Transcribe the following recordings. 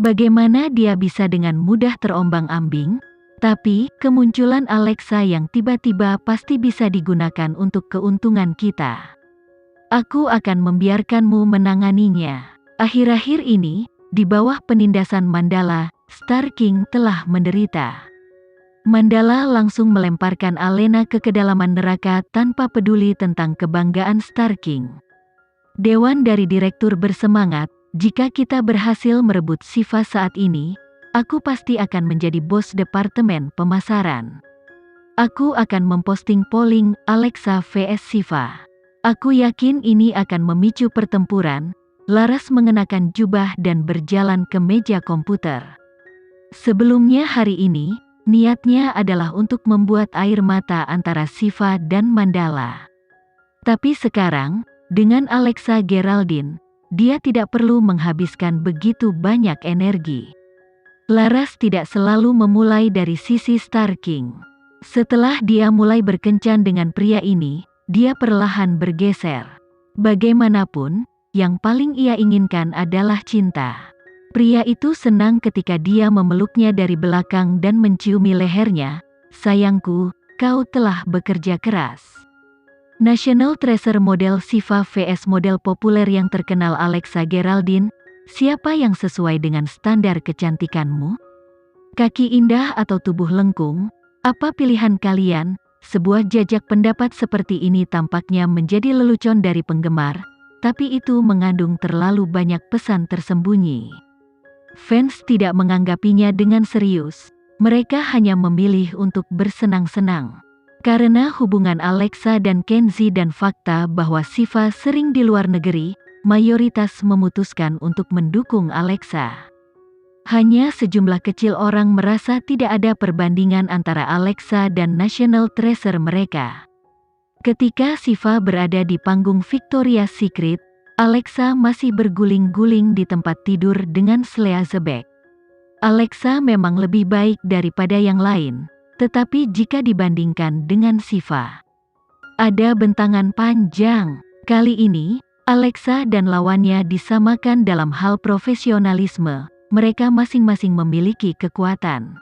Bagaimana dia bisa dengan mudah terombang-ambing? Tapi, kemunculan Alexa yang tiba-tiba pasti bisa digunakan untuk keuntungan kita. Aku akan membiarkanmu menanganinya. Akhir-akhir ini, di bawah penindasan Mandala, Star King telah menderita. Mandala langsung melemparkan Alena ke kedalaman neraka tanpa peduli tentang kebanggaan Star King. Dewan dari direktur bersemangat, jika kita berhasil merebut Shiva saat ini, aku pasti akan menjadi bos departemen pemasaran. Aku akan memposting polling Alexa vs Shiva. Aku yakin ini akan memicu pertempuran. Laras mengenakan jubah dan berjalan ke meja komputer. Sebelumnya hari ini, niatnya adalah untuk membuat air mata antara Shiva dan Mandala. Tapi sekarang, dengan Alexa Geraldine, dia tidak perlu menghabiskan begitu banyak energi. Laras tidak selalu memulai dari sisi Star King. Setelah dia mulai berkencan dengan pria ini, dia perlahan bergeser. Bagaimanapun, yang paling ia inginkan adalah cinta. Pria itu senang ketika dia memeluknya dari belakang dan menciumi lehernya. Sayangku, kau telah bekerja keras. National Treasure model Shiva vs model populer yang terkenal Alexa Geraldine. Siapa yang sesuai dengan standar kecantikanmu? Kaki indah atau tubuh lengkung? Apa pilihan kalian? Sebuah jajak pendapat seperti ini tampaknya menjadi lelucon dari penggemar. Tapi itu mengandung terlalu banyak pesan tersembunyi. Fans tidak menganggapinya dengan serius. Mereka hanya memilih untuk bersenang-senang. Karena hubungan Alexa dan Kenzie dan fakta bahwa Shiva sering di luar negeri, mayoritas memutuskan untuk mendukung Alexa. Hanya sejumlah kecil orang merasa tidak ada perbandingan antara Alexa dan National Treasure mereka. Ketika Shiva berada di panggung Victoria's Secret, Alexa masih berguling-guling di tempat tidur dengan Slea Zebek. Alexa memang lebih baik daripada yang lain, tetapi jika dibandingkan dengan Shiva, ada bentangan panjang. Kali ini, Alexa dan lawannya disamakan dalam hal profesionalisme, mereka masing-masing memiliki kekuatan.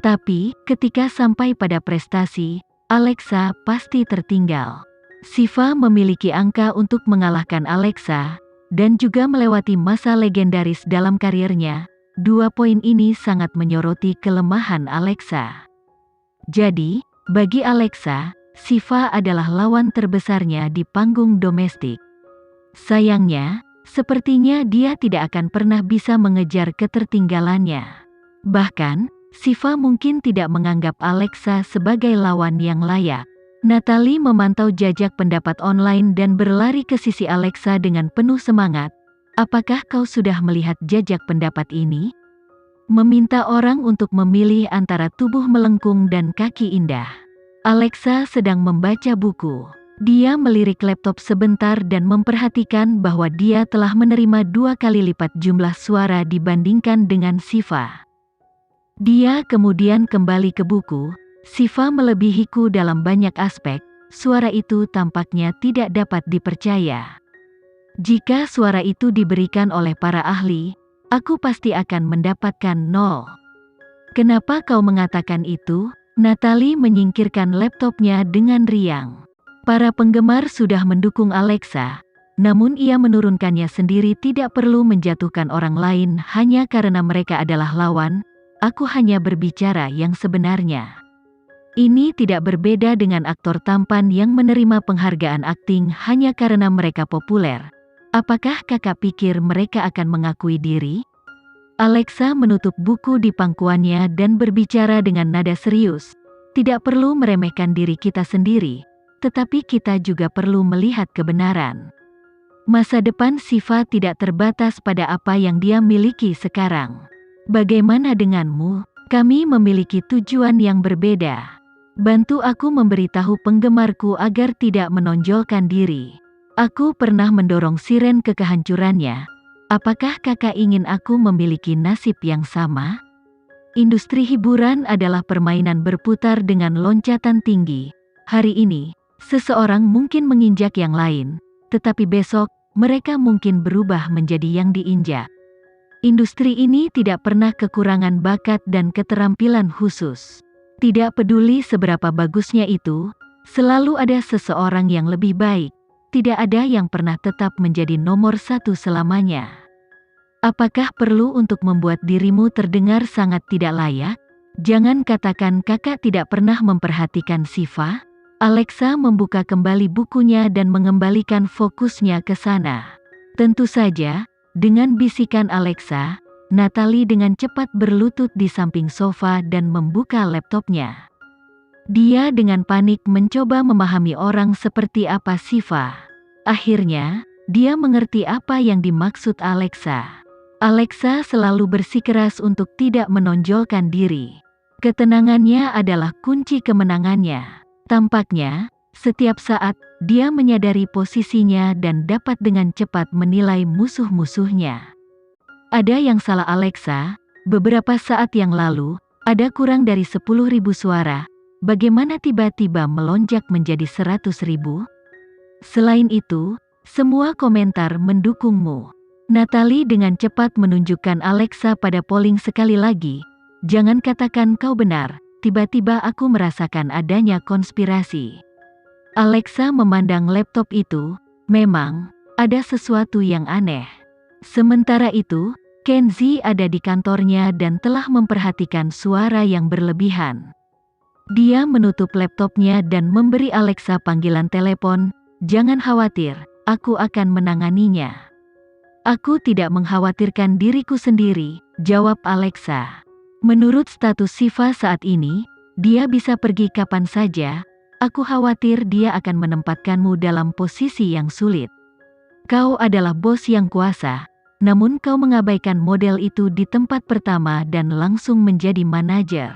Tapi, ketika sampai pada prestasi, Alexa pasti tertinggal. Shiva memiliki angka untuk mengalahkan Alexa, dan juga melewati masa legendaris dalam karirnya. 2 poin ini sangat menyoroti kelemahan Alexa. Jadi, bagi Alexa, Shiva adalah lawan terbesarnya di panggung domestik. Sayangnya, sepertinya dia tidak akan pernah bisa mengejar ketertinggalannya. Bahkan, Shiva mungkin tidak menganggap Alexa sebagai lawan yang layak. Natalie memantau jajak pendapat online dan berlari ke sisi Alexa dengan penuh semangat. Apakah kau sudah melihat jajak pendapat ini? Meminta orang untuk memilih antara tubuh melengkung dan kaki indah. Alexa sedang membaca buku. Dia melirik laptop sebentar dan memperhatikan bahwa dia telah menerima 2 kali lipat jumlah suara dibandingkan dengan Shiva. Dia kemudian kembali ke buku. Shiva melebihiku dalam banyak aspek. Suara itu tampaknya tidak dapat dipercaya. Jika suara itu diberikan oleh para ahli, aku pasti akan mendapatkan 0. Kenapa kau mengatakan itu? Natalie menyingkirkan laptopnya dengan riang. Para penggemar sudah mendukung Alexa, namun ia menurunkannya sendiri tidak perlu menjatuhkan orang lain hanya karena mereka adalah lawan. Aku hanya berbicara yang sebenarnya. Ini tidak berbeda dengan aktor tampan yang menerima penghargaan akting hanya karena mereka populer. Apakah kakak pikir mereka akan mengakui diri? Alexa menutup buku di pangkuannya dan berbicara dengan nada serius. Tidak perlu meremehkan diri kita sendiri, tetapi kita juga perlu melihat kebenaran. Masa depan Shiva tidak terbatas pada apa yang dia miliki sekarang. Bagaimana denganmu? Kami memiliki tujuan yang berbeda. Bantu aku memberitahu penggemarku agar tidak menonjolkan diri. Aku pernah mendorong Siren ke kehancurannya. Apakah kakak ingin aku memiliki nasib yang sama? Industri hiburan adalah permainan berputar dengan loncatan tinggi. Hari ini, seseorang mungkin menginjak yang lain, tetapi besok, mereka mungkin berubah menjadi yang diinjak. Industri ini tidak pernah kekurangan bakat dan keterampilan khusus. Tidak peduli seberapa bagusnya itu, selalu ada seseorang yang lebih baik. Tidak ada yang pernah tetap menjadi nomor satu selamanya. Apakah perlu untuk membuat dirimu terdengar sangat tidak layak? Jangan katakan kakak tidak pernah memperhatikan Siva. Alexa membuka kembali bukunya dan mengembalikan fokusnya ke sana. Tentu saja, dengan bisikan Alexa, Natalie dengan cepat berlutut di samping sofa dan membuka laptopnya. Dia dengan panik mencoba memahami orang seperti apa Siva. Akhirnya, dia mengerti apa yang dimaksud Alexa. Alexa selalu bersikeras untuk tidak menonjolkan diri. Ketenangannya adalah kunci kemenangannya. Tampaknya, setiap saat, dia menyadari posisinya dan dapat dengan cepat menilai musuh-musuhnya. Ada yang salah Alexa, beberapa saat yang lalu, ada kurang dari 10.000 suara, bagaimana tiba-tiba melonjak menjadi 100.000? Selain itu, semua komentar mendukungmu. Natalie dengan cepat menunjukkan Alexa pada polling sekali lagi, jangan katakan kau benar, tiba-tiba aku merasakan adanya konspirasi. Alexa memandang laptop itu, memang, ada sesuatu yang aneh. Sementara itu, Kenzie ada di kantornya dan telah memperhatikan suara yang berlebihan. Dia menutup laptopnya dan memberi Alexa panggilan telepon, jangan khawatir, aku akan menanganinya. Aku tidak mengkhawatirkan diriku sendiri, jawab Alexa. Menurut status Siva saat ini, dia bisa pergi kapan saja. Aku khawatir dia akan menempatkanmu dalam posisi yang sulit. Kau adalah bos yang kuasa, namun kau mengabaikan model itu di tempat pertama dan langsung menjadi manajer.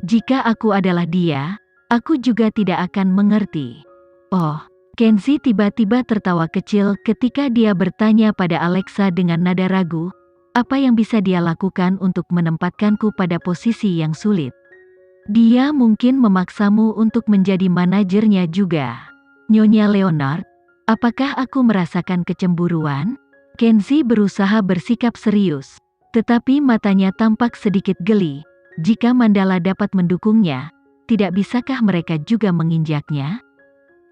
Jika aku adalah dia, aku juga tidak akan mengerti. Oh, Kenzie tiba-tiba tertawa kecil ketika dia bertanya pada Alexa dengan nada ragu, apa yang bisa dia lakukan untuk menempatkanku pada posisi yang sulit? Dia mungkin memaksamu untuk menjadi manajernya juga. Nyonya Leonard, apakah aku merasakan kecemburuan? Kenzie berusaha bersikap serius, tetapi matanya tampak sedikit geli. Jika Mandala dapat mendukungnya, tidak bisakah mereka juga menginjaknya?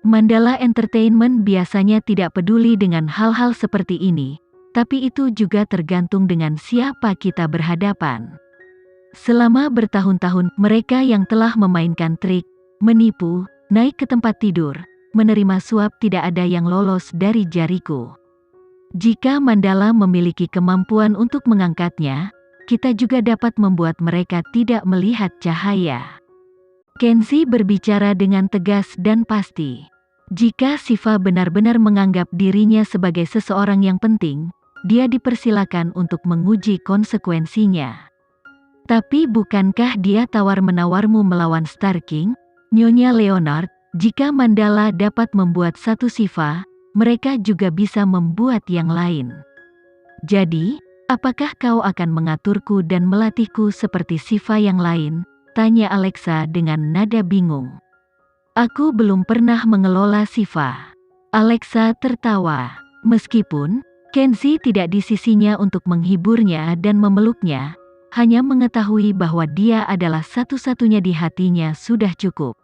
Mandala Entertainment biasanya tidak peduli dengan hal-hal seperti ini, tapi itu juga tergantung dengan siapa kita berhadapan. Selama bertahun-tahun, mereka yang telah memainkan trik, menipu, naik ke tempat tidur, menerima suap tidak ada yang lolos dari jariku. Jika Mandala memiliki kemampuan untuk mengangkatnya, kita juga dapat membuat mereka tidak melihat cahaya. Kenzie berbicara dengan tegas dan pasti. Jika Siva benar-benar menganggap dirinya sebagai seseorang yang penting, dia dipersilakan untuk menguji konsekuensinya. Tapi bukankah dia tawar-menawarmu melawan Star King? Nyonya Leonard, jika Mandala dapat membuat satu Siva, mereka juga bisa membuat yang lain. Jadi, apakah kau akan mengaturku dan melatihku seperti Siva yang lain? Tanya Alexa dengan nada bingung. Aku belum pernah mengelola Siva. Alexa tertawa. Meskipun Kenzie tidak di sisinya untuk menghiburnya dan memeluknya, hanya mengetahui bahwa dia adalah satu-satunya di hatinya sudah cukup.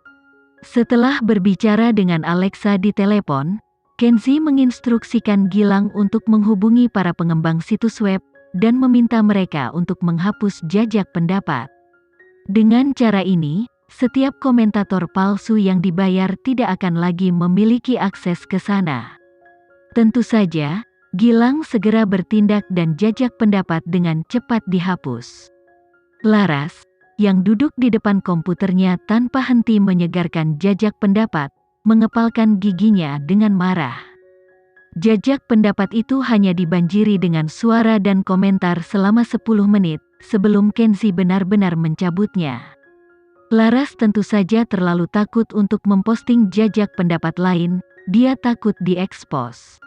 Setelah berbicara dengan Alexa di telepon, Kenzie menginstruksikan Gilang untuk menghubungi para pengembang situs web dan meminta mereka untuk menghapus jajak pendapat. Dengan cara ini, setiap komentator palsu yang dibayar tidak akan lagi memiliki akses ke sana. Tentu saja, Gilang segera bertindak dan jajak pendapat dengan cepat dihapus. Laras, yang duduk di depan komputernya tanpa henti menyegarkan jajak pendapat, mengepalkan giginya dengan marah. Jajak pendapat itu hanya dibanjiri dengan suara dan komentar selama 10 menit, sebelum Kenzie benar-benar mencabutnya. Laras tentu saja terlalu takut untuk memposting jajak pendapat lain, dia takut diekspos.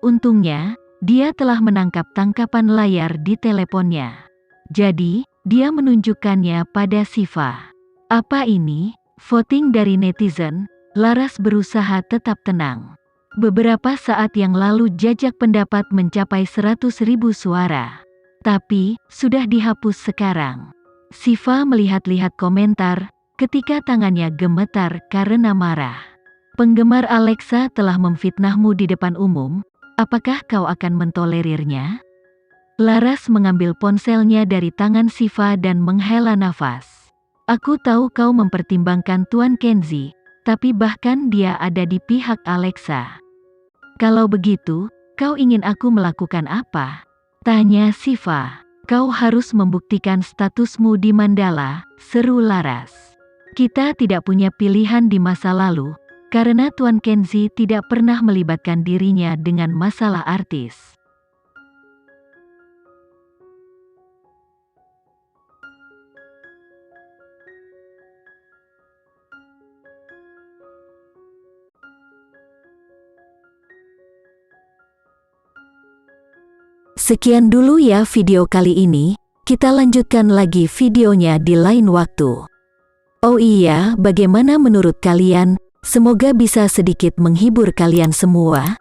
Untungnya, dia telah menangkap tangkapan layar di teleponnya. Jadi, dia menunjukkannya pada Siva. Apa ini? Voting dari netizen? Laras berusaha tetap tenang. Beberapa saat yang lalu jajak pendapat mencapai 100.000 suara. tapi sudah dihapus sekarang. Siva melihat-lihat komentar ketika tangannya gemetar karena marah. Penggemar Alexa telah memfitnahmu di depan umum, apakah kau akan mentolerirnya? Laras mengambil ponselnya dari tangan Siva dan menghela nafas. Aku tahu kau mempertimbangkan Tuan Kenzi, tapi bahkan dia ada di pihak Alexa. Kalau begitu, kau ingin aku melakukan apa? Tanya Siva. Kau harus membuktikan statusmu di Mandala, seru Laras. Kita tidak punya pilihan di masa lalu, karena Tuan Kenzi tidak pernah melibatkan dirinya dengan masalah artis. Sekian dulu ya video kali ini, kita lanjutkan lagi videonya di lain waktu. Oh iya, bagaimana menurut kalian? Semoga bisa sedikit menghibur kalian semua.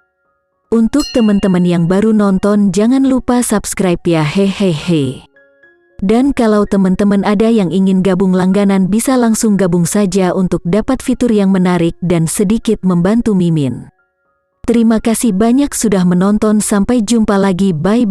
Untuk teman-teman yang baru nonton jangan lupa subscribe ya hehehe. Dan kalau teman-teman ada yang ingin gabung langganan bisa langsung gabung saja untuk dapat fitur yang menarik dan sedikit membantu Mimin. Terima kasih banyak sudah menonton, sampai jumpa lagi, bye.